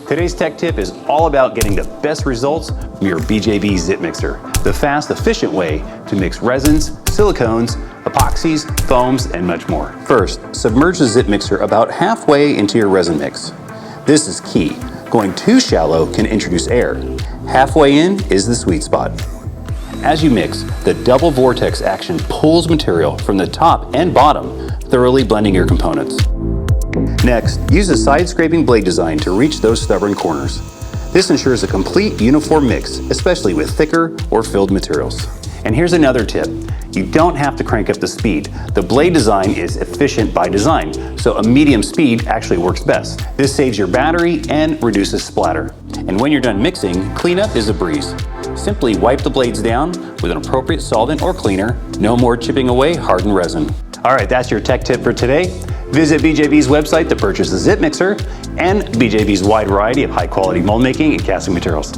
Today's tech tip is all about getting the best results from your BJB ZipMixer, the fast, efficient way to mix resins, silicones, epoxies, foams, and much more. First, submerge the ZipMixer about halfway into your resin mix. This is key. Going too shallow can introduce air. Halfway in is the sweet spot. As you mix, the double vortex action pulls material from the top and bottom, thoroughly blending your components. Next, use a side-scraping blade design to reach those stubborn corners. This ensures a complete uniform mix, especially with thicker or filled materials. And here's another tip. You don't have to crank up the speed. The blade design is efficient by design, so a medium speed actually works best. This saves your battery and reduces splatter. And when you're done mixing, cleanup is a breeze. Simply wipe the blades down with an appropriate solvent or cleaner. No more chipping away hardened resin. All right, that's your tech tip for today. Visit BJB's website to purchase the ZipMixer and BJB's wide variety of high-quality mold making and casting materials.